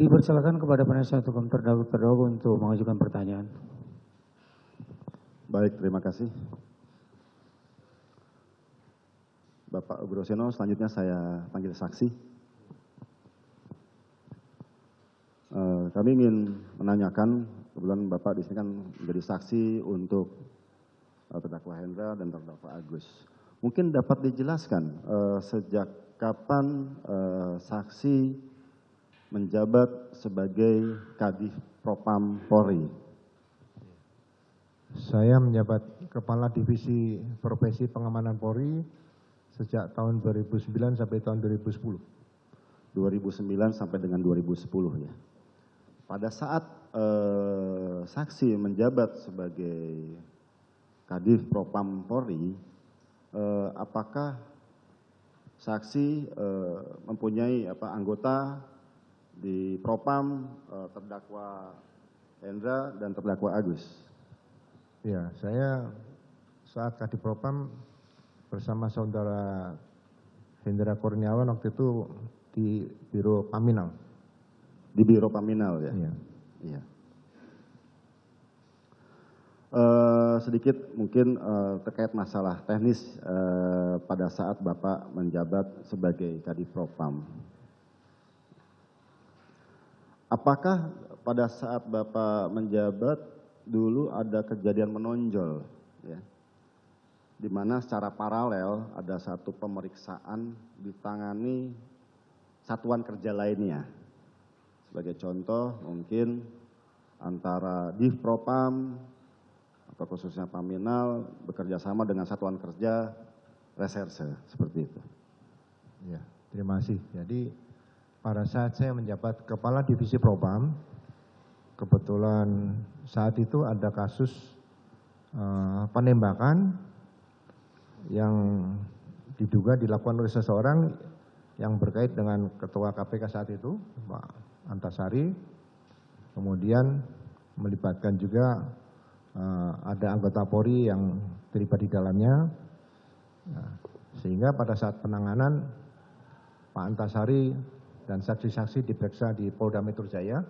Dipersilakan kepada penasihat hukum terdakwa untuk mengajukan pertanyaan. Baik, terima kasih. Bapak Ugroseno, selanjutnya saya panggil saksi. Kami ingin menanyakan, kebetulan Bapak di sini kan menjadi saksi untuk terdakwa Hendra dan terdakwa Agus. Mungkin dapat dijelaskan sejak kapan saksi menjabat sebagai Kadif Propam Polri? Saya menjabat Kepala Divisi Profesi Pengamanan Polri sejak tahun 2009 sampai tahun 2010. 2009 sampai dengan 2010 ya. Pada saat saksi menjabat sebagai Kadif Propam Polri, apakah saksi mempunyai anggota di Propam terdakwa Hendra dan terdakwa Agus? Ya, saya saat Kadif Propam bersama saudara Hendra Kurniawan waktu itu di Biro Paminal. Di Biro Paminal ya? Iya. Iya. Sedikit mungkin terkait masalah teknis pada saat Bapak menjabat sebagai Kadif Propam. Apakah pada saat Bapak menjabat dulu ada kejadian menonjol, ya, di mana secara paralel ada satu pemeriksaan ditangani satuan kerja lainnya. Sebagai contoh mungkin antara Div Propam atau khususnya Paminal bekerja sama dengan satuan kerja reserse, seperti itu. Ya, terima kasih. Jadi pada saat saya menjabat Kepala Divisi Propam, kebetulan saat itu ada kasus penembakan yang diduga dilakukan oleh seseorang yang berkait dengan Ketua KPK saat itu, Pak Antasari. Kemudian melibatkan juga ada anggota Polri yang terlibat di dalamnya. Nah, sehingga pada saat penanganan Pak Antasari dan saksi-saksi diperiksa di Polda Metro Jaya.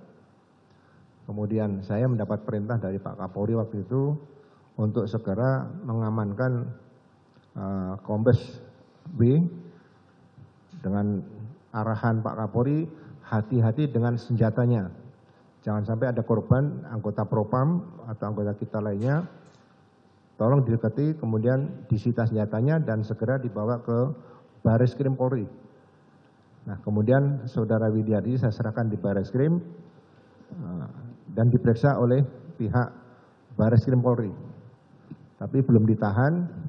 Kemudian saya mendapat perintah dari Pak Kapolri waktu itu untuk segera mengamankan Kombes B dengan arahan Pak Kapolri, hati-hati dengan senjatanya. Jangan sampai ada korban anggota Propam atau anggota kita lainnya. Tolong didekati, kemudian disita senjatanya dan segera dibawa ke Bareskrim Polri. Nah, kemudian saudara Widyadi saya serahkan di Bareskrim dan diperiksa oleh pihak Bareskrim Polri. Tapi belum ditahan.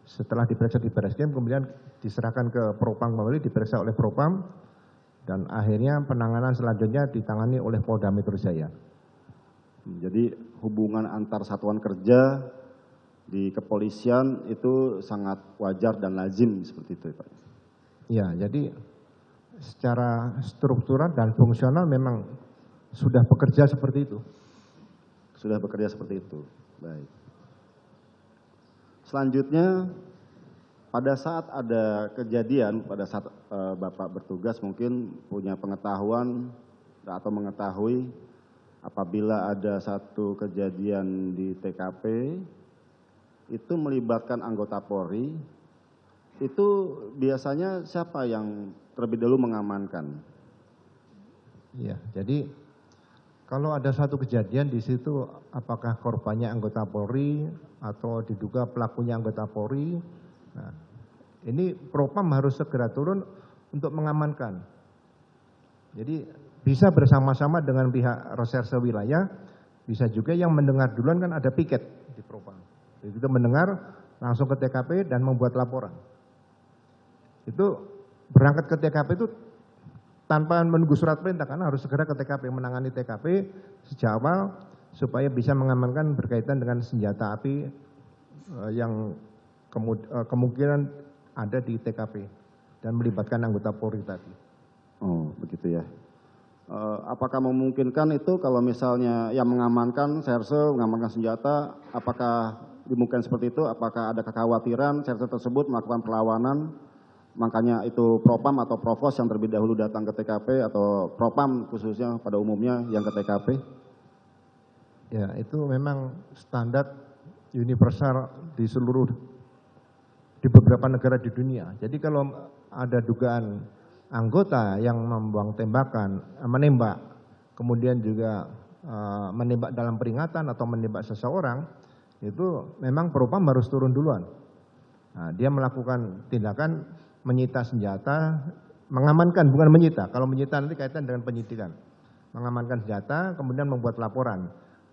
Setelah diperiksa di Bareskrim, kemudian diserahkan ke Propam Polri, diperiksa oleh Propam, dan akhirnya penanganan selanjutnya ditangani oleh Polda Metro Jaya. Jadi hubungan antar satuan kerja di kepolisian itu sangat wajar dan lazim seperti itu, Pak? Ya, jadi secara struktural dan fungsional memang sudah bekerja seperti itu. Sudah bekerja seperti itu, baik. Selanjutnya, pada saat ada kejadian, pada saat Bapak bertugas mungkin punya pengetahuan atau mengetahui apabila ada satu kejadian di TKP, itu melibatkan anggota Polri, itu biasanya siapa yang terlebih dahulu mengamankan? Iya, jadi kalau ada satu kejadian di situ, apakah korbannya anggota Polri atau diduga pelakunya anggota Polri, nah, ini Propam harus segera turun untuk mengamankan. Jadi bisa bersama-sama dengan pihak reserse wilayah, bisa juga yang mendengar duluan kan ada piket di Propam. Jadi itu mendengar langsung ke TKP dan membuat laporan. Itu berangkat ke TKP itu tanpa menunggu surat perintah, karena harus segera ke TKP, menangani TKP sejak awal supaya bisa mengamankan berkaitan dengan senjata api yang kemungkinan ada di TKP dan melibatkan anggota Polri tadi. Oh, begitu ya. Apakah memungkinkan itu kalau misalnya yang mengamankan serse, mengamankan senjata, apakah dimungkinkan seperti itu? Apakah ada kekhawatiran serse tersebut melakukan perlawanan makanya itu Propam atau Provos yang terlebih dahulu datang ke TKP atau Propam khususnya pada umumnya yang ke TKP? Ya, itu memang standar universal di beberapa negara di dunia. Jadi kalau ada dugaan anggota yang membuang tembakan, menembak, kemudian juga menembak dalam peringatan atau menembak seseorang, itu memang Propam harus turun duluan. Nah, dia melakukan tindakan menyita senjata, mengamankan, bukan menyita. Kalau menyita nanti kaitan dengan penyidikan. Mengamankan senjata, kemudian membuat laporan.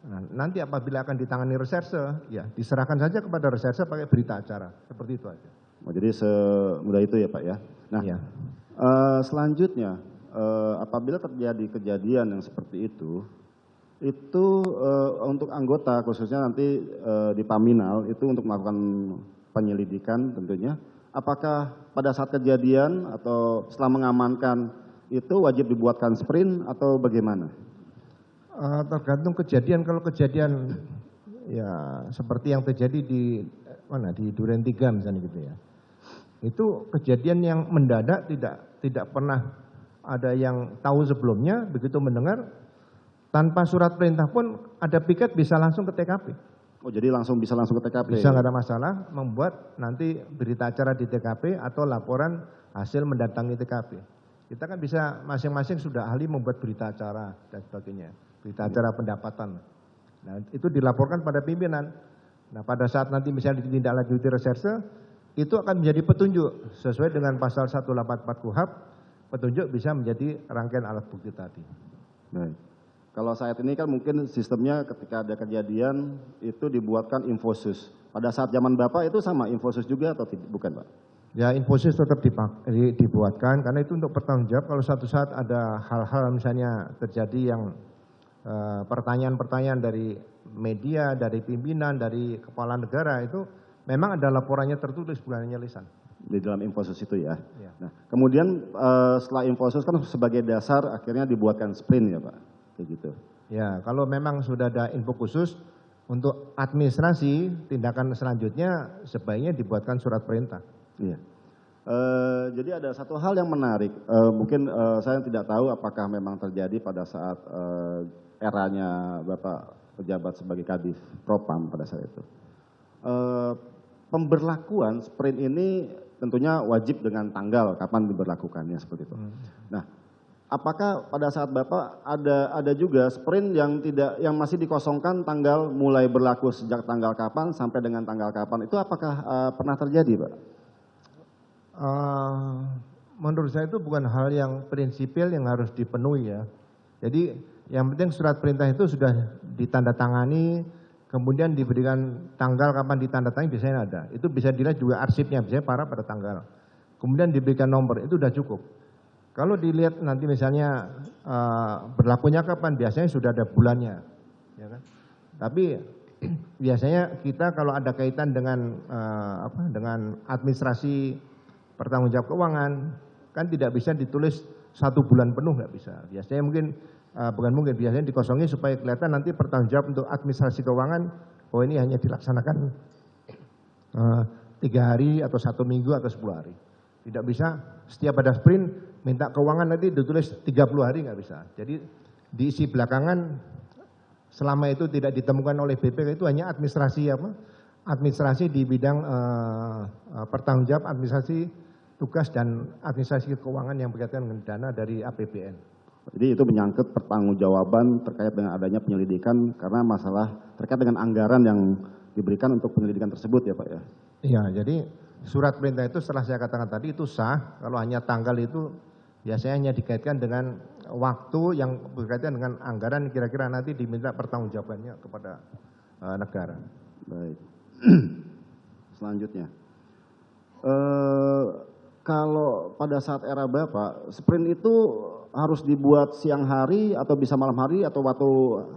Nah, nanti apabila akan ditangani reserse, ya diserahkan saja kepada reserse pakai berita acara. Seperti itu aja. Oh, jadi semudah itu ya Pak ya. Nah, Ya. Selanjutnya apabila terjadi kejadian yang seperti itu untuk anggota khususnya nanti di Paminal itu untuk melakukan penyelidikan tentunya, apakah pada saat kejadian atau setelah mengamankan itu wajib dibuatkan sprint atau bagaimana? Tergantung kejadian. Kalau kejadian ya seperti yang terjadi di Duren 3 misalnya gitu ya. Itu kejadian yang mendadak, tidak pernah ada yang tahu sebelumnya, begitu mendengar tanpa surat perintah pun ada piket bisa langsung ke TKP. Oh, jadi bisa langsung ke TKP? Bisa, nggak ada masalah, membuat nanti berita acara di TKP atau laporan hasil mendatangi TKP. Kita kan bisa masing-masing sudah ahli membuat berita acara dan sebagainya. Berita acara pendapatan. Nah, itu dilaporkan pada pimpinan. Nah, pada saat nanti misalnya ditindaklanjuti reserse, itu akan menjadi petunjuk sesuai dengan pasal 184 KUHP, petunjuk bisa menjadi rangkaian alat bukti tadi. Baik. Kalau saat ini kan mungkin sistemnya ketika ada kejadian itu dibuatkan infosus. Pada saat zaman Bapak itu sama infosus juga atau bukan Pak? Ya, infosus tetap dibuatkan karena itu untuk bertanggung jawab kalau suatu saat ada hal-hal misalnya terjadi yang pertanyaan-pertanyaan dari media, dari pimpinan, dari kepala negara itu memang ada laporannya tertulis bukan hanya lisan. Di dalam infosus itu ya. Ya. Nah, kemudian setelah infosus kan sebagai dasar akhirnya dibuatkan sprint ya Pak, kayak gitu. Ya, kalau memang sudah ada info khusus untuk administrasi tindakan selanjutnya sebaiknya dibuatkan surat perintah. Iya. Jadi ada satu hal yang menarik, mungkin saya tidak tahu apakah memang terjadi pada saat eranya Bapak pejabat sebagai Kadif Propam pada saat itu. Pemberlakuan sprint ini tentunya wajib dengan tanggal kapan diberlakukannya seperti itu. Nah, apakah pada saat Bapak ada juga sprint yang masih dikosongkan tanggal mulai berlaku sejak tanggal kapan sampai dengan tanggal kapan? Itu apakah pernah terjadi, Pak? Menurut saya itu bukan hal yang prinsipil yang harus dipenuhi ya. Jadi yang penting surat perintah itu sudah ditandatangani, kemudian diberikan tanggal kapan ditandatangani biasanya ada. Itu bisa dilihat juga arsipnya, biasanya pada tanggal. Kemudian diberikan nomor, itu sudah cukup. Kalau dilihat nanti misalnya berlakunya kapan, biasanya sudah ada bulannya. Ya kan? Tapi biasanya kita kalau ada kaitan dengan dengan administrasi pertanggungjawab keuangan, kan tidak bisa ditulis 1 bulan penuh, nggak bisa. Biasanya biasanya dikosongi supaya kelihatan nanti pertanggungjawab untuk administrasi keuangan, oh ini hanya dilaksanakan 3 hari atau 1 minggu atau 10 hari. Tidak bisa setiap ada sprint minta keuangan nanti ditulis 30 hari, nggak bisa. Jadi diisi belakangan selama itu tidak ditemukan oleh BPK itu hanya administrasi di bidang pertanggungjawab administrasi tugas dan administrasi keuangan yang berkaitan dengan dana dari APBN. Jadi itu menyangkut pertanggungjawaban terkait dengan adanya penyelidikan karena masalah terkait dengan anggaran yang diberikan untuk penyelidikan tersebut ya Pak ya? Iya, jadi surat perintah itu setelah saya katakan tadi itu sah, kalau hanya tanggal itu biasanya hanya dikaitkan dengan waktu yang berkaitan dengan anggaran kira-kira nanti diminta pertanggungjawabannya kepada negara. Baik. Selanjutnya. Kalau pada saat era Bapak, sprint itu harus dibuat siang hari atau bisa malam hari atau waktu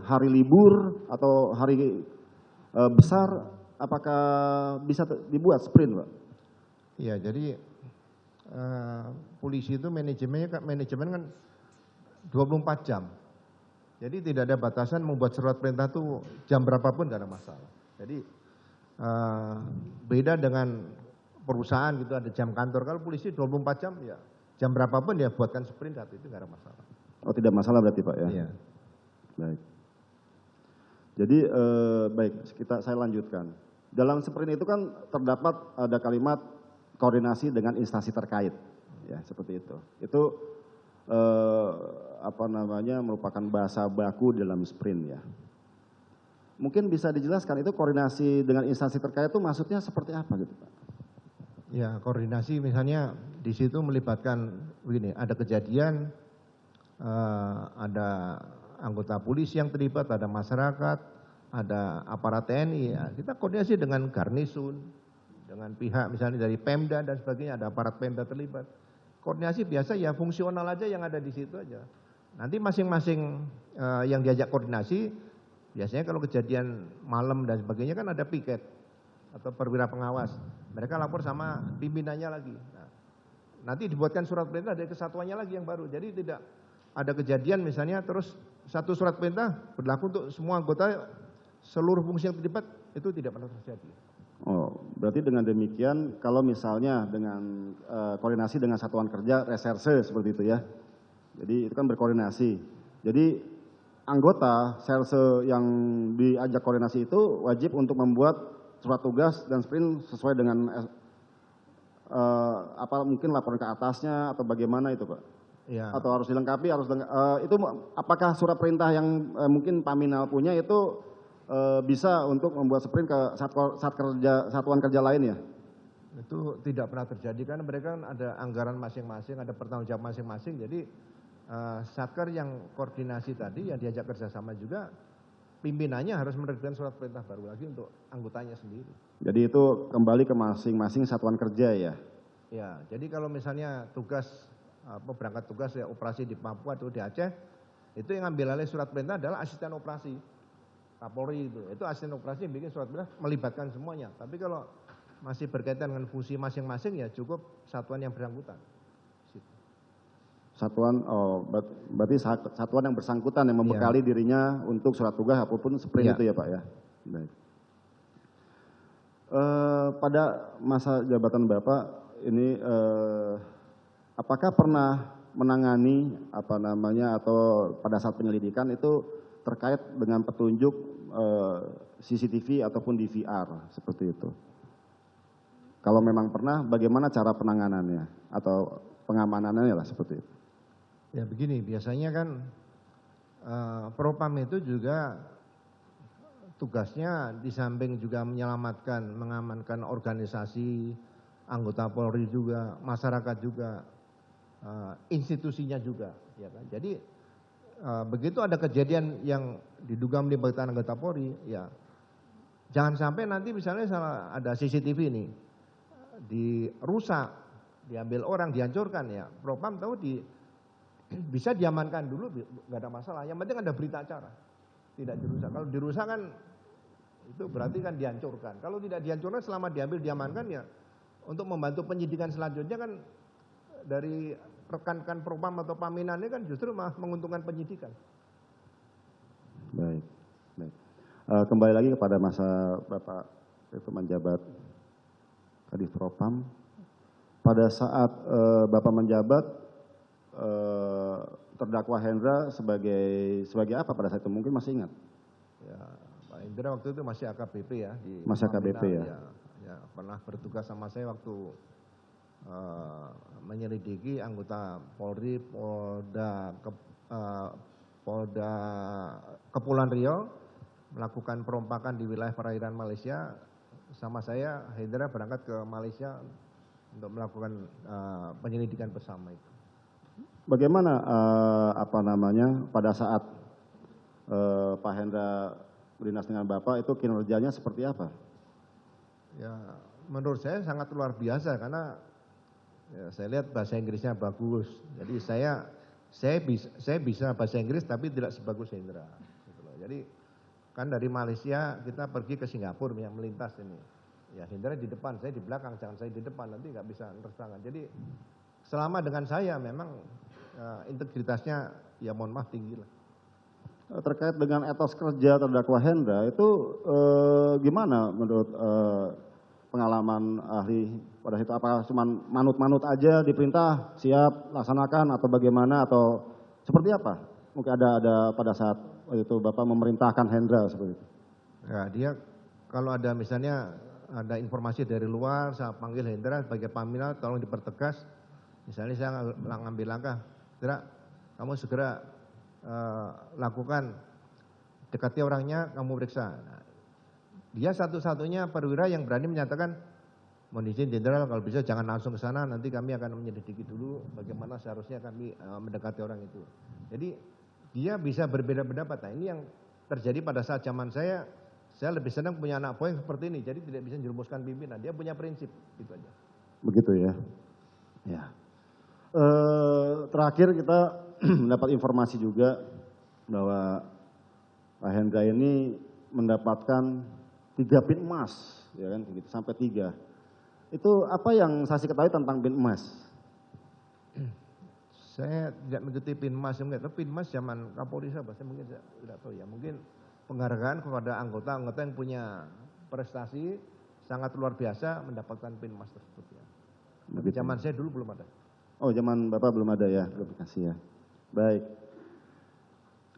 hari libur atau hari besar, apakah bisa dibuat sprint, Pak? Iya, jadi polisi itu manajemen kan 24 jam. Jadi tidak ada batasan membuat surat perintah itu jam berapapun tidak ada masalah. Jadi beda dengan perusahaan gitu ada jam kantor. Kalau polisi 24 jam ya jam berapapun ya buatkan sprint saat itu nggak ada masalah. Oh tidak masalah berarti Pak ya? Iya. Baik. Jadi baik, saya lanjutkan. Dalam sprint itu kan terdapat ada kalimat koordinasi dengan instansi terkait, ya seperti itu. Itu merupakan bahasa baku dalam sprint ya. Mungkin bisa dijelaskan itu koordinasi dengan instansi terkait itu maksudnya seperti apa gitu Pak? Ya koordinasi misalnya di situ melibatkan begini, ada kejadian, ada anggota polisi yang terlibat, ada masyarakat, ada aparat TNI, ya, kita koordinasi dengan garnisun, dengan pihak misalnya dari Pemda dan sebagainya, ada aparat Pemda terlibat. Koordinasi biasa ya fungsional aja yang ada di situ aja. Nanti masing-masing yang diajak koordinasi, biasanya kalau kejadian malam dan sebagainya kan ada piket atau perwira pengawas. Mereka lapor sama pimpinannya lagi. Nah, nanti dibuatkan surat perintah dari kesatuannya lagi yang baru. Jadi tidak ada kejadian misalnya terus satu surat perintah berlaku untuk semua anggota, seluruh fungsi yang terlibat, itu tidak pernah terjadi. Oh, berarti dengan demikian kalau misalnya dengan koordinasi dengan satuan kerja reserse seperti itu ya. Jadi itu kan berkoordinasi. Jadi anggota serse yang diajak koordinasi itu wajib untuk membuat surat tugas dan sprint sesuai dengan mungkin laporan ke atasnya atau bagaimana itu Pak? Ya. Atau harus dilengkapi, itu apakah surat perintah yang mungkin Paminal punya itu bisa untuk membuat sprint ke satuan kerja lain ya? Itu tidak pernah terjadi karena mereka kan ada anggaran masing-masing, ada pertanggung jawab masing-masing. Jadi Satker yang koordinasi tadi yang diajak kerjasama juga, pimpinannya harus menerbitkan surat perintah baru lagi untuk anggotanya sendiri. Jadi itu kembali ke masing-masing satuan kerja ya? Ya, jadi kalau misalnya berangkat tugas ya operasi di Papua atau di Aceh, itu yang ambil alih surat perintah adalah asisten operasi Kapolri itu asisten operasi yang bikin surat perintah melibatkan semuanya. Tapi kalau masih berkaitan dengan fungsi masing-masing ya cukup satuan yang bersangkutan. Satuan, berarti satuan yang bersangkutan yang membekali dirinya untuk surat tugas apapun sprint itu ya Pak ya. Baik. Pada masa jabatan Bapak ini apakah pernah menangani atau pada saat penyelidikan itu terkait dengan petunjuk CCTV ataupun DVR seperti itu? Kalau memang pernah, bagaimana cara penanganannya atau pengamanannya lah seperti itu? Ya begini, biasanya kan Propam itu juga tugasnya di samping juga menyelamatkan, mengamankan organisasi, anggota Polri juga, masyarakat juga, institusinya juga. Ya kan? Jadi begitu ada kejadian yang diduga melibatkan anggota Polri, ya jangan sampai nanti misalnya ada CCTV ini dirusak, diambil orang, dihancurkan ya. Propam tahu bisa diamankan dulu, nggak ada masalah. Yang penting ada berita acara, tidak dirusak. Kalau dirusak kan itu berarti kan dihancurkan. Kalau tidak dihancurkan selama diambil diamankan ya untuk membantu penyidikan selanjutnya kan dari rekan-rekan Propam atau Paminan ini kan justru malah menguntungkan penyidikan. Baik, baik. Kembali lagi kepada masa Bapak itu menjabat Kadif Propam. Pada saat Bapak menjabat terdakwa Hendra sebagai apa pada saat itu, mungkin masih ingat? Ya, Pak Hendra waktu itu masih AKBP ya. Masih AKBP ya? Ya, pernah bertugas sama saya waktu menyelidiki anggota Polri, Polda Kepulauan Riau melakukan perompakan di wilayah perairan Malaysia. Sama saya, Hendra berangkat ke Malaysia untuk melakukan penyelidikan bersama itu. Bagaimana pada saat Pak Hendra berdinas dengan Bapak itu kinerjanya seperti apa? Ya, menurut saya sangat luar biasa karena ya, saya lihat bahasa Inggrisnya bagus. Jadi saya bisa bahasa Inggris tapi tidak sebagus Hendra. Gitu loh. Jadi kan dari Malaysia kita pergi ke Singapura yang melintas ini. Ya Hendra di depan, saya di belakang, jangan saya di depan nanti nggak bisa terus-terusan. Jadi selama dengan saya memang integritasnya ya mohon maaf tinggi lah. Terkait dengan etos kerja terdakwa Hendra itu gimana menurut pengalaman ahli pada situ? Apakah cuma manut-manut aja diperintah, siap, laksanakan atau bagaimana atau seperti apa? Mungkin ada pada saat itu Bapak memerintahkan Hendra seperti itu. Ya, dia kalau ada misalnya ada informasi dari luar, saya panggil Hendra sebagai pamina, tolong dipertegas. Misalnya saya ngambil langkah, Hendra, kamu segera lakukan, dekati orangnya, kamu periksa. Nah, dia satu-satunya perwira yang berani menyatakan, mohon izin jenderal kalau bisa jangan langsung ke sana, nanti kami akan menyelidiki dulu bagaimana seharusnya kami mendekati orang itu. Jadi dia bisa berbeda pendapat. Nah, ini yang terjadi pada saat zaman saya lebih senang punya anak buah yang seperti ini, jadi tidak bisa menjerumuskan pimpinan, dia punya prinsip, gitu aja. Begitu ya. Ya. Terakhir kita mendapat informasi juga bahwa Pak Hendra ini mendapatkan 3 pin emas, ya kan, gitu, sampai 3. Itu apa yang saksi ketahui tentang pin emas? Saya tidak mengikuti pin emas, tapi pin emas zaman Kapolri saya mungkin saya tidak tahu ya, mungkin penghargaan kepada anggota-anggota yang punya prestasi sangat luar biasa mendapatkan pin emas tersebut ya. Tapi zaman saya dulu belum ada. Oh, zaman Bapak belum ada ya, belum dikasih ya. Baik.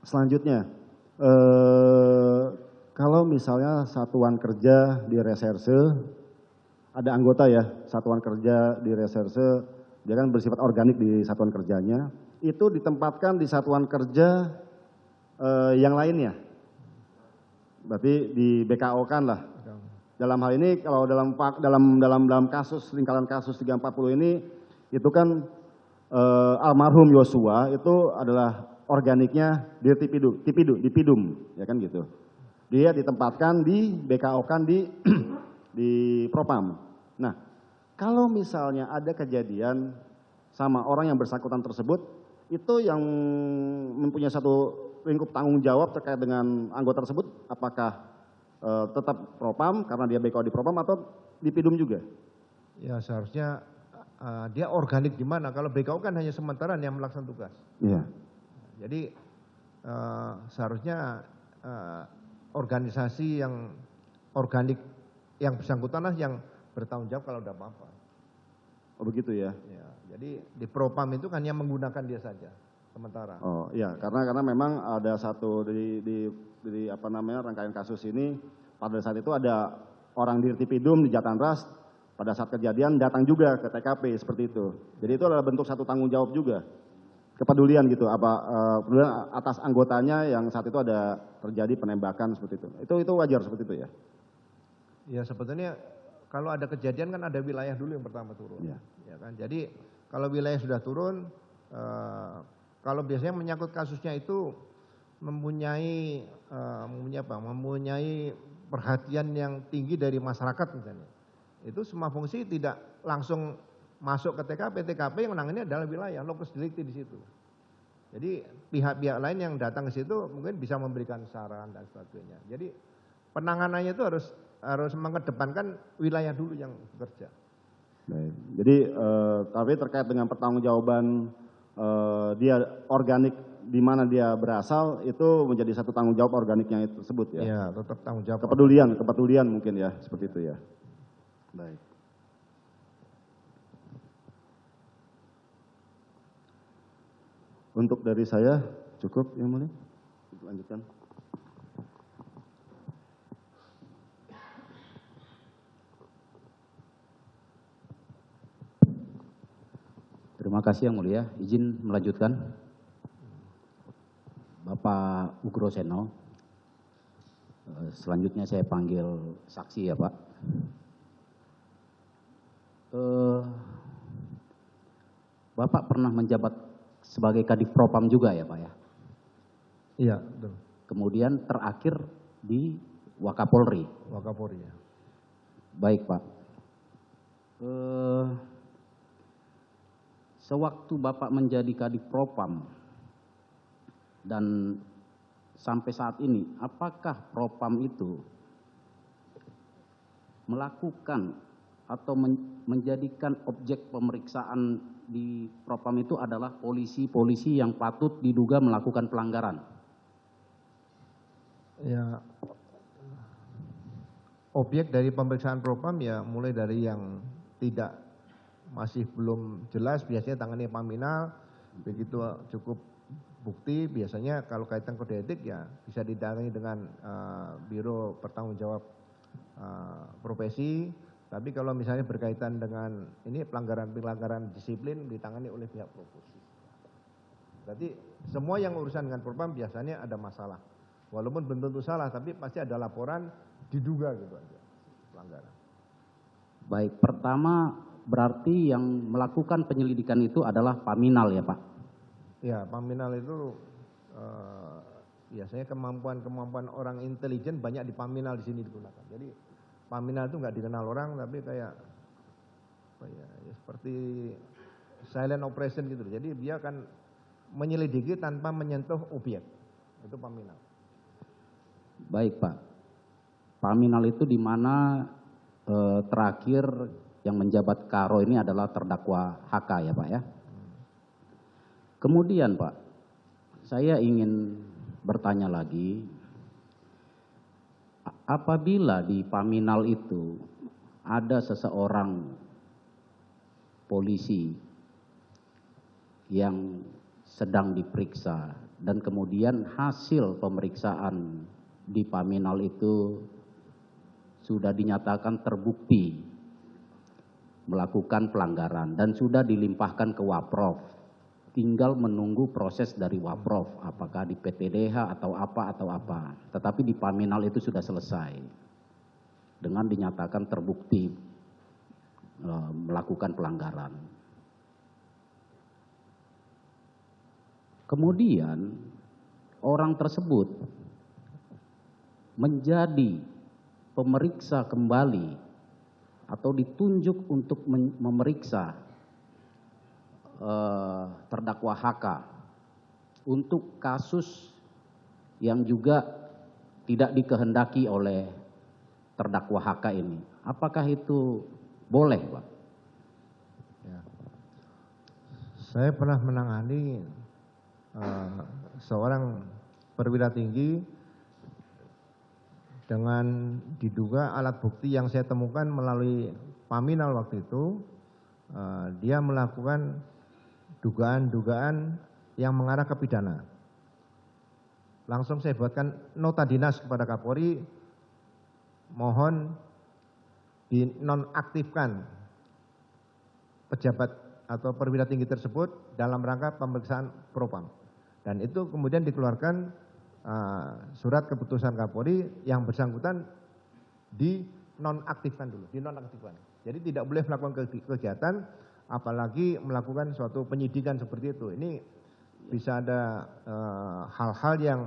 Selanjutnya, kalau misalnya satuan kerja di reserse, ada anggota ya, satuan kerja di reserse, dia kan bersifat organik di satuan kerjanya, itu ditempatkan di satuan kerja yang lainnya. Berarti di BKO kan lah. Dalam hal ini kalau dalam kasus lingkaran kasus 340 ini itu kan almarhum Yosua itu adalah organiknya di Tipidum, ya kan gitu. Dia ditempatkan di BKO kan di Propam. Nah, kalau misalnya ada kejadian sama orang yang bersangkutan tersebut, itu yang mempunyai satu lingkup tanggung jawab terkait dengan anggota tersebut, apakah tetap Propam karena dia BKO di Propam atau di Pidum juga? Ya seharusnya dia organik di mana? Kalau BKO kan hanya sementara yang melaksanakan tugas. Iya. Jadi seharusnya organisasi yang organik yang bersangkutan lah yang bertanggung jawab kalau ada apa-apa. Oh begitu ya. Ya, jadi di Propam itu kan yang menggunakan dia saja sementara. Oh iya, karena memang ada satu di apa namanya rangkaian kasus ini pada saat itu ada orang di Tipidum di Jatanras pada saat kejadian datang juga ke TKP seperti itu. Jadi itu adalah bentuk satu tanggung jawab juga. Kepedulian gitu, kepedulian atas anggotanya yang saat itu ada terjadi penembakan seperti itu. Itu wajar seperti itu ya? Ya sebetulnya kalau ada kejadian kan ada wilayah dulu yang pertama turun. Ya. Ya kan? Jadi kalau wilayah sudah turun, kalau biasanya menyangkut kasusnya itu mempunyai perhatian yang tinggi dari masyarakat misalnya. Itu semua fungsi tidak langsung masuk ke TKP yang menangani adalah wilayah, lokus delikti di situ. Jadi pihak-pihak lain yang datang ke situ mungkin bisa memberikan saran dan sebagainya. Jadi penanganannya itu harus mengedepankan wilayah dulu yang bekerja. Baik. Jadi tapi terkait dengan pertanggungjawaban dia organik di mana dia berasal itu menjadi satu tanggung jawab organiknya itu tersebut ya. Iya, tetap tanggung jawab. Kepedulian mungkin ya seperti itu ya. Baik. Untuk dari saya cukup yang mulia. Lanjutkan. Terima kasih yang mulia. Izin melanjutkan. Bapak Ugroseno. Selanjutnya saya panggil saksi ya Pak. Bapak pernah menjabat sebagai Kadif Propam juga ya Pak ya? Iya, betul. Kemudian terakhir di Wakapolri. Wakapolri ya. Baik Pak. Sewaktu Bapak menjadi Kadif Propam dan sampai saat ini, apakah Propam itu melakukan atau menjadikan objek pemeriksaan di Propam itu adalah polisi-polisi yang patut diduga melakukan pelanggaran? Ya, objek dari pemeriksaan Propam ya mulai dari yang masih belum jelas, biasanya tangani Paminal, begitu cukup bukti, biasanya kalau kaitan kode etik ya bisa ditangani dengan Biro Pertanggungjawab Profesi, tapi kalau misalnya berkaitan dengan ini pelanggaran disiplin ditangani oleh pihak Profesi. Berarti semua yang urusan dengan Propam biasanya ada masalah. Walaupun belum tentu salah, tapi pasti ada laporan diduga gitu aja pelanggaran. Baik, pertama berarti yang melakukan penyelidikan itu adalah Paminal ya Pak? Ya, Paminal itu biasanya kemampuan orang intelijen banyak di Paminal di sini digunakan. Jadi Paminal itu nggak dikenal orang, tapi kayak ya seperti silent operation gitu. Jadi dia akan menyelidiki tanpa menyentuh objek. Itu Paminal. Baik Pak. Paminal itu di mana terakhir yang menjabat Karo ini adalah terdakwa HK ya Pak ya. Kemudian Pak, saya ingin bertanya lagi, apabila di Paminal itu ada seseorang polisi yang sedang diperiksa dan kemudian hasil pemeriksaan di Paminal itu sudah dinyatakan terbukti melakukan pelanggaran dan sudah dilimpahkan ke Waprov, tinggal menunggu proses dari Waprov, apakah di PTDH atau apa. Tetapi di Paminal itu sudah selesai dengan dinyatakan terbukti melakukan pelanggaran. Kemudian orang tersebut menjadi pemeriksa kembali atau ditunjuk untuk memeriksa terdakwa HK untuk kasus yang juga tidak dikehendaki oleh terdakwa HK ini. Apakah itu boleh, Pak? Ya. Saya pernah menangani seorang perwira tinggi dengan diduga alat bukti yang saya temukan melalui Paminal waktu itu, dia melakukan dugaan-dugaan yang mengarah ke pidana. Langsung saya buatkan nota dinas kepada Kapolri, mohon dinonaktifkan pejabat atau perwira tinggi tersebut dalam rangka pemeriksaan Propam. Dan itu kemudian dikeluarkan surat keputusan Kapolri yang bersangkutan dinonaktifkan dulu, dinonaktifkan. Jadi tidak boleh melakukan kegiatan, apalagi melakukan suatu penyidikan seperti itu. Ini bisa ada hal-hal yang,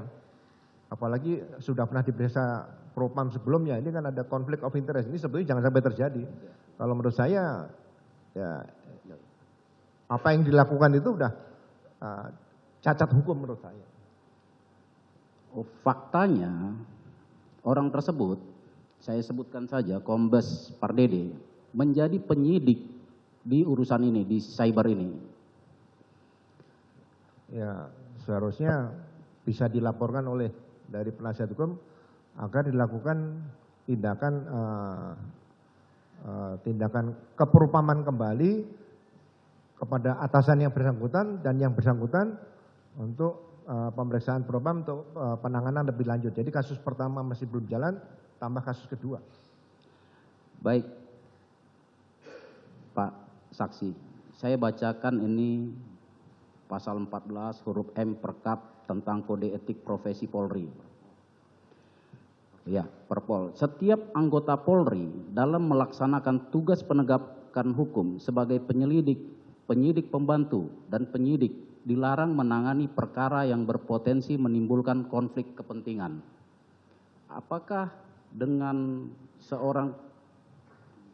apalagi sudah pernah diperiksa Propam sebelumnya, ini kan ada konflik of interest. Ini sebetulnya jangan sampai terjadi. Kalau menurut saya, ya apa yang dilakukan itu udah cacat hukum menurut saya. Oh, faktanya orang tersebut, saya sebutkan saja Kombes Pardede, menjadi penyidik di urusan ini, di cyber ini. Ya, seharusnya bisa dilaporkan oleh dari penasihat hukum agar dilakukan tindakan keperupaman kembali kepada atasan yang bersangkutan dan yang bersangkutan untuk pemeriksaan propam untuk penanganan lebih lanjut. Jadi kasus pertama masih belum jalan, tambah kasus kedua. Baik, Pak Saksi, saya bacakan ini pasal 14 huruf M Perkap tentang kode etik profesi Polri. Ya, Perpol. Setiap anggota Polri dalam melaksanakan tugas penegakan hukum sebagai penyelidik, penyidik pembantu, dan penyidik dilarang menangani perkara yang berpotensi menimbulkan konflik kepentingan. Apakah dengan seorang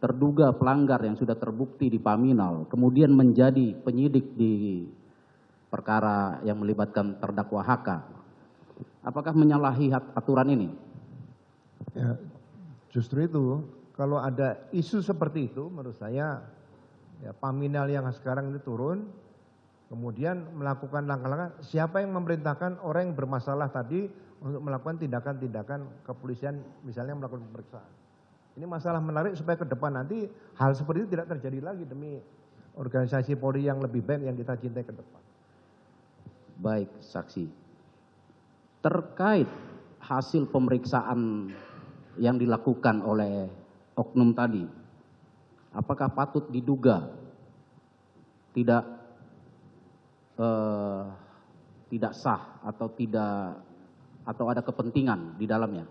terduga pelanggar yang sudah terbukti di Paminal, kemudian menjadi penyidik di perkara yang melibatkan terdakwa HK, apakah menyalahi aturan ini? Ya, justru itu, kalau ada isu seperti itu, menurut saya, ya, Paminal yang sekarang ini turun, kemudian melakukan langkah-langkah, siapa yang memerintahkan orang yang bermasalah tadi untuk melakukan tindakan-tindakan kepolisian, misalnya melakukan pemeriksaan. Ini masalah menarik supaya ke depan nanti hal seperti itu tidak terjadi lagi demi organisasi Polri yang lebih baik yang kita cintai ke depan. Baik, saksi. Terkait hasil pemeriksaan yang dilakukan oleh oknum tadi, apakah patut diduga tidak sah atau ada kepentingan di dalamnya?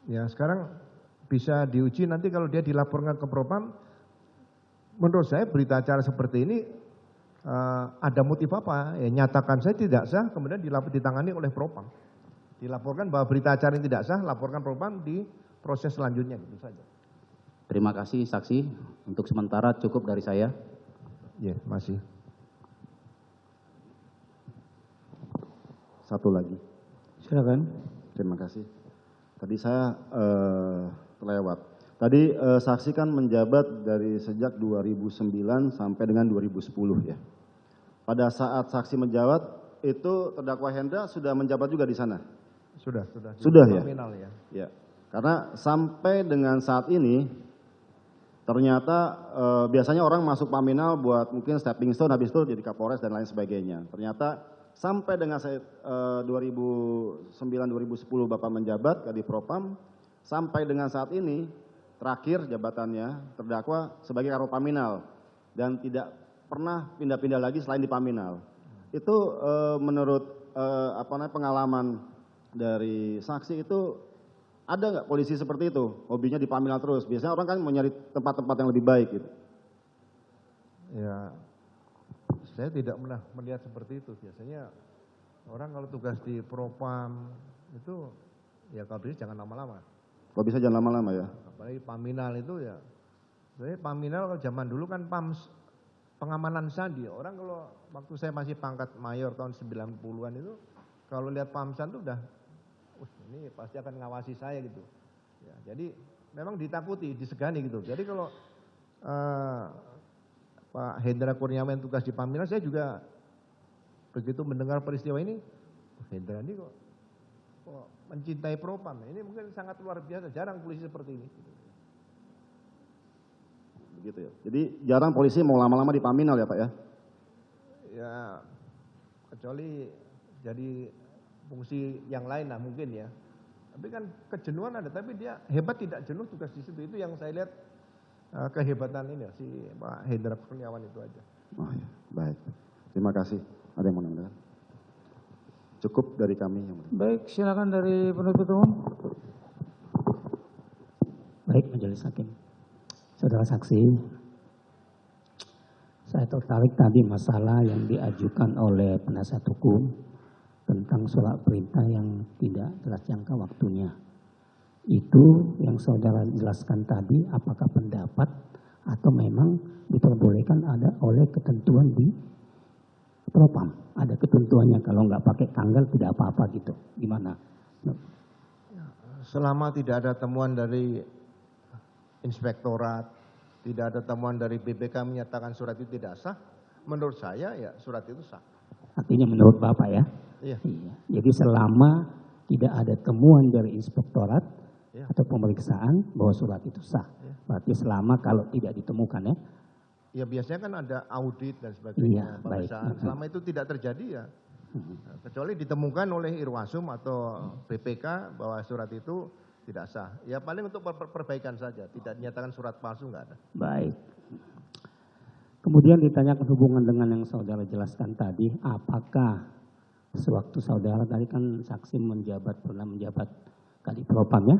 Ya sekarang bisa diuji nanti kalau dia dilaporkan ke Propam. Menurut saya berita acara seperti ini ada motif apa? Ya, nyatakan saya tidak sah, kemudian ditangani oleh Propam. Dilaporkan bahwa berita acara ini tidak sah, laporkan Propam di proses selanjutnya, gitu saja. Terima kasih saksi. Untuk sementara cukup dari saya. Ya, masih. Satu lagi. Silakan. Terima kasih. Tadi saya terlewat. Tadi saksi kan menjabat dari sejak 2009 sampai dengan 2010 ya. Pada saat saksi menjabat itu terdakwa Hendra sudah menjabat juga di sana? Sudah Ya? Nominal ya. Ya. Karena sampai dengan saat ini ternyata biasanya orang masuk Paminal buat mungkin stepping stone, habis itu jadi Kapolres dan lain sebagainya. Ternyata sampai dengan 2009-2010 Bapak menjabat Kadif Propam, sampai dengan saat ini terakhir jabatannya terdakwa sebagai Karo Paminal dan tidak pernah pindah-pindah lagi selain di Paminal. Itu menurut pengalaman dari saksi itu ada nggak polisi seperti itu, hobinya di Paminal terus? Biasanya orang kan mau nyari tempat-tempat yang lebih baik gitu. Ya, saya tidak pernah melihat seperti itu. Biasanya orang kalau tugas di Propam itu ya kalau bisa jangan lama-lama. Kalau bisa jangan lama-lama ya. Apalagi Paminal itu ya. Sebenarnya Paminal kalau zaman dulu kan pengamanan sandi. Orang kalau waktu saya masih pangkat mayor tahun 90-an itu kalau lihat Pamsan itu udah ini pasti akan ngawasi saya gitu. Ya, jadi memang ditakuti, disegani gitu. Jadi kalau Pak Hendra Kurniawan tugas di Paminal, saya juga begitu mendengar peristiwa ini, Hendra ini kok mencintai Propam. Ini mungkin sangat luar biasa, jarang polisi seperti ini. Begitu ya. Jadi jarang polisi mau lama-lama di Paminal ya Pak ya? Ya, kecuali jadi fungsi yang lain lah mungkin ya. Tapi kan kejenuhan ada, tapi dia hebat tidak jenuh tugas di situ. Itu yang saya lihat kehebatan ini si Pak Hendra Kurniawan itu aja. Oh ya, baik. Terima kasih. Ada yang mau nambahkan? Cukup dari kami yang mulia. Baik, silakan dari penuntut umum. Baik, majelis hakim. Saudara saksi, saya tertarik tadi masalah yang diajukan oleh penasihat hukum tentang surat perintah yang tidak jelas jangka waktunya. Itu yang saudara jelaskan tadi, apakah pendapat atau memang diperbolehkan ada oleh ketentuan di Propam? Ada ketentuannya kalau nggak pakai tanggal tidak apa-apa gitu. Gimana? Selama tidak ada temuan dari inspektorat, tidak ada temuan dari BPK menyatakan surat itu tidak sah, menurut saya ya surat itu sah. Artinya menurut Bapak ya? Iya. Iya. Jadi selama tidak ada temuan dari inspektorat atau pemeriksaan bahwa surat itu sah. Berarti selama kalau tidak ditemukan ya? Ya biasanya kan ada audit dan sebagainya. Iya, baik. Selama itu tidak terjadi ya, kecuali ditemukan oleh Irwasum atau BPK bahwa surat itu tidak sah. Ya paling untuk perbaikan saja, tidak dinyatakan surat palsu, nggak ada. Baik. Kemudian ditanyakan hubungan dengan yang saudara jelaskan tadi, apakah sewaktu saudara tadi kan saksi pernah menjabat Kadif Propam ya?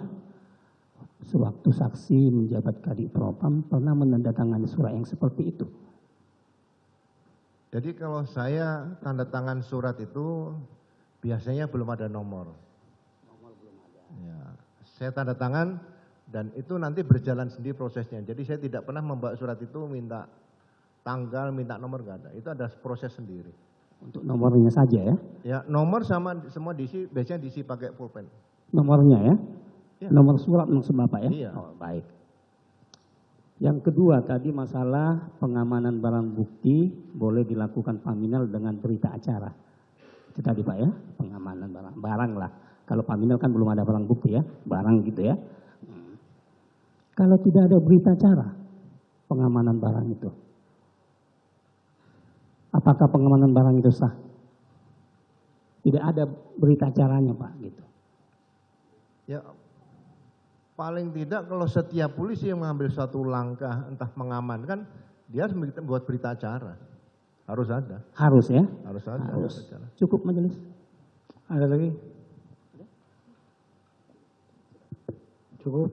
Sewaktu saksi menjabat Kadif Propam pernah menandatangani surat yang seperti itu? Jadi kalau saya tanda tangan surat itu biasanya belum ada nomor. Ya, saya tanda tangan dan itu nanti berjalan sendiri prosesnya. Jadi saya tidak pernah membawa surat itu minta tanggal, minta nomor, nggak ada. Itu ada proses sendiri. Untuk nomornya saja ya? Ya nomor sama semua diisi, biasanya diisi pakai pulpen. Nomornya ya? Ya. Nomor surat maksud Bapak ya? Iya. Oh, baik. Yang kedua tadi masalah pengamanan barang bukti boleh dilakukan Paminal dengan berita acara. Itu tadi Pak ya, pengamanan barang lah. Kalau Paminal kan belum ada barang bukti ya, barang gitu ya. Kalau tidak ada berita acara pengamanan barang itu, apakah pengamanan barang itu sah? Tidak ada berita acaranya, Pak, gitu. Ya, paling tidak kalau setiap polisi yang mengambil suatu langkah entah mengamankan, dia harus membuat berita acara. Harus ada. Harus ya? Harus ada. Harus. Berita acara. Cukup majelis. Ada lagi? Cukup.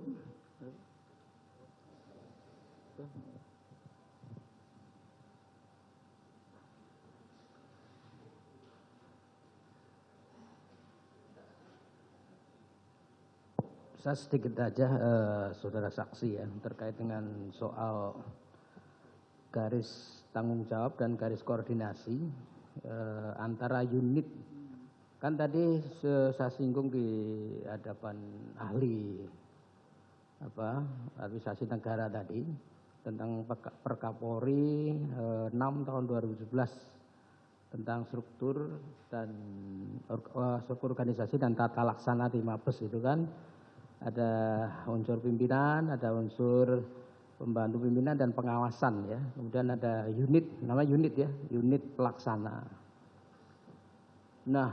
Saya sedikit aja, saudara saksi ya, terkait dengan soal garis tanggung jawab dan garis koordinasi antara unit. Kan tadi saya singgung di hadapan ahli administrasi negara tadi tentang Perkapolri 6 tahun 2017 tentang struktur dan struktur organisasi dan tata laksana di Mabes itu kan. Ada unsur pimpinan, ada unsur pembantu pimpinan dan pengawasan ya. Kemudian ada unit, namanya unit ya, unit pelaksana. Nah,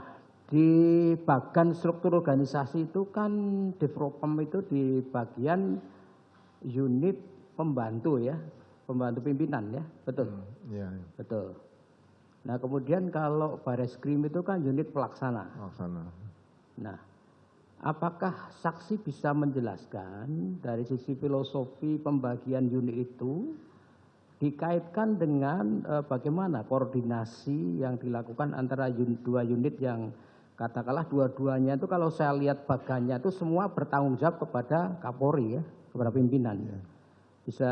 di bagian struktur organisasi itu kan di Propam itu di bagian unit pembantu ya, pembantu pimpinan ya, betul? Iya. Betul. Nah, kemudian kalau Bareskrim itu kan unit pelaksana. Pelaksana. Nah, apakah saksi bisa menjelaskan dari sisi filosofi pembagian unit itu dikaitkan dengan bagaimana koordinasi yang dilakukan antara dua unit yang katakanlah dua-duanya itu kalau saya lihat bagannya itu semua bertanggung jawab kepada Kapolri ya, kepada pimpinan. Bisa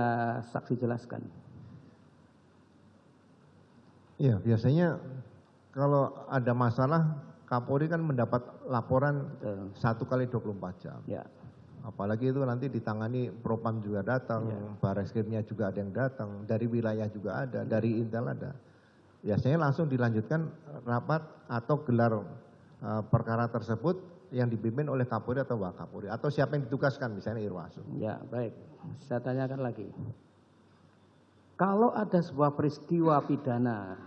saksi jelaskan? Iya, biasanya kalau ada masalah Kapolri kan mendapat laporan 1 kali 24 jam. Ya. Apalagi itu nanti ditangani Propam juga datang, Bareskrimnya juga ada yang datang, dari wilayah juga ada, dari Intel ada. Biasanya langsung dilanjutkan rapat atau gelar perkara tersebut yang dipimpin oleh Kapolri atau Wakapolri atau siapa yang ditugaskan, misalnya Irwasum. Ya, baik. Saya tanyakan lagi. Kalau ada sebuah peristiwa pidana,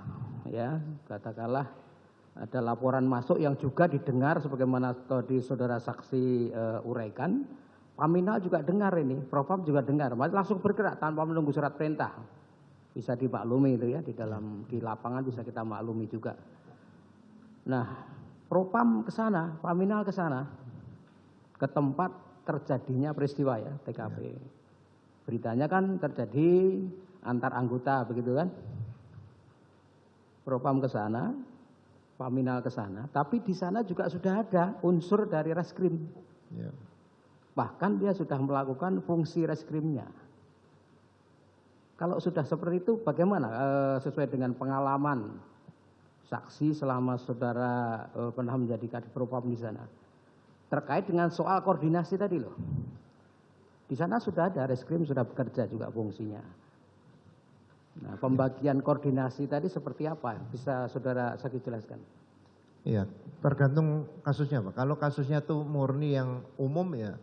ya, katakanlah ada laporan masuk yang juga didengar sebagaimana tadi saudara saksi uraikan, Paminal juga dengar ini, Propam juga dengar, langsung bergerak tanpa menunggu surat perintah. Bisa dimaklumi itu ya, di lapangan bisa kita maklumi juga. Nah, Propam ke sana, Paminal ke sana, ke tempat terjadinya peristiwa ya, TKP. Beritanya kan terjadi antar anggota begitu kan. Propam ke sana, Paminal ke sana, tapi di sana juga sudah ada unsur dari reskrim. Ya. Bahkan dia sudah melakukan fungsi reskrimnya. Kalau sudah seperti itu bagaimana sesuai dengan pengalaman saksi selama saudara pernah menjadi Kadif Propam di sana? Terkait dengan soal koordinasi tadi loh. Di sana sudah ada reskrim, sudah bekerja juga fungsinya. Nah, pembagian koordinasi tadi seperti apa? Bisa saudara saksi jelaskan? Iya, tergantung kasusnya Pak. Kalau kasusnya tuh murni yang umum ya,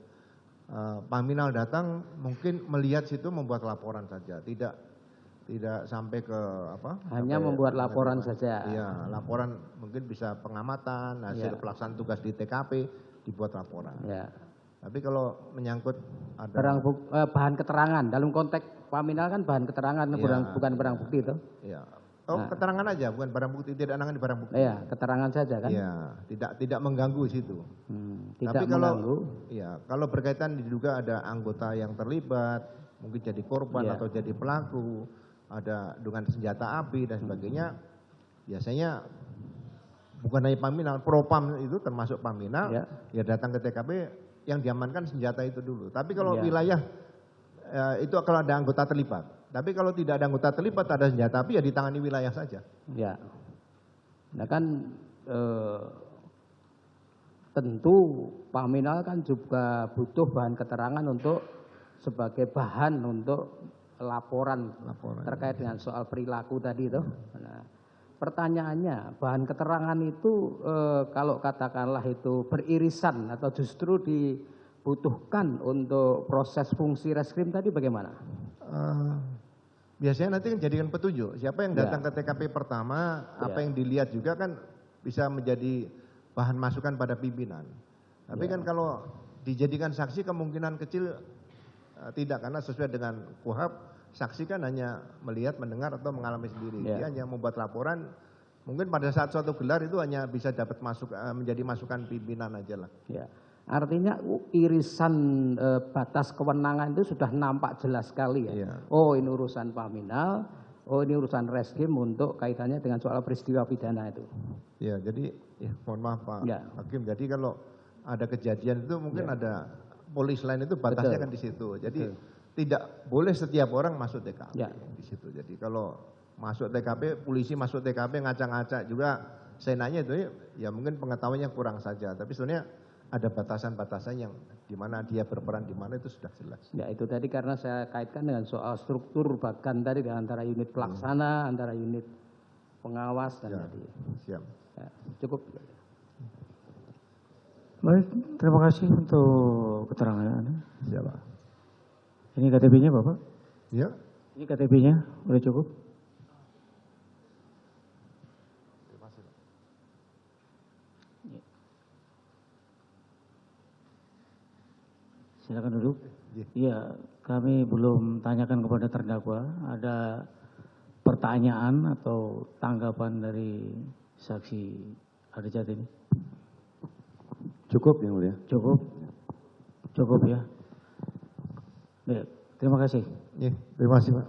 Paminal datang mungkin melihat situ membuat laporan saja, tidak sampai ke apa? Hanya membuat laporan saja. Iya, laporan mungkin bisa pengamatan, hasil pelaksanaan tugas di TKP dibuat laporan. Ya. Tapi kalau menyangkut ada bahan keterangan dalam konteks Paminal kan bahan keterangan bukan barang bukti itu. Iya. Oh, keterangan aja, bukan barang bukti, tidak nangani barang bukti. Iya, keterangan saja kan? Iya, tidak mengganggu situ. Tidak Tapi mengganggu. kalau berkaitan diduga ada anggota yang terlibat, mungkin jadi korban atau jadi pelaku, ada dengan senjata api dan sebagainya, biasanya bukan hanya Paminal, Propam itu termasuk Paminal, ya datang ke TKP yang diamankan senjata itu dulu. Tapi kalau wilayah itu kalau ada anggota terlibat. Tapi kalau tidak ada anggota terlibat, ada senjata api ya ditangani wilayah saja. Ya. Nah kan tentu Paminal kan juga butuh bahan keterangan untuk sebagai bahan untuk laporan terkait dengan soal perilaku tadi itu. Nah, pertanyaannya, bahan keterangan itu kalau katakanlah itu beririsan atau justru dibutuhkan untuk proses fungsi reskrim tadi bagaimana? Biasanya nanti jadikan petunjuk. Siapa yang datang ke TKP pertama, apa yang dilihat juga kan bisa menjadi bahan masukan pada pimpinan. Tapi kan kalau dijadikan saksi kemungkinan kecil tidak, karena sesuai dengan KUHP, saksi kan hanya melihat, mendengar atau mengalami sendiri. Dia hanya membuat laporan. Mungkin pada saat suatu gelar itu hanya bisa dapat menjadi masukan pimpinan aja lah. Ya. Artinya irisan batas kewenangan itu sudah nampak jelas sekali ya. Iya. Oh ini urusan Paminal, oh ini urusan Reskrim untuk kaitannya dengan soal peristiwa pidana itu. Ya, jadi mohon maaf Pak Hakim. Jadi kalau ada kejadian itu mungkin ada polis lain itu batasnya kan di situ. Jadi tidak boleh setiap orang masuk TKP di situ. Jadi kalau masuk TKP, polisi masuk TKP ngacak-ngacak juga senanya itu ya mungkin pengetahuannya kurang saja. Tapi sebenarnya ada batasan-batasan yang di mana dia berperan di mana itu sudah jelas. Ya itu tadi karena saya kaitkan dengan soal struktur bahkan tadi antara unit pelaksana, antara unit pengawas dan tadi. Siap. Ya, cukup. Baik, terima kasih untuk keterangan Anda. Siapa? Ini KTP-nya Bapak? Ya. Ini KTP-nya, udah cukup? Silakan duduk. Iya, kami belum tanyakan kepada terdakwa. Ada pertanyaan atau tanggapan dari saksi Arjat ini? Cukup yang mulia. Cukup? Cukup ya. Baik, terima kasih. Terima kasih Pak.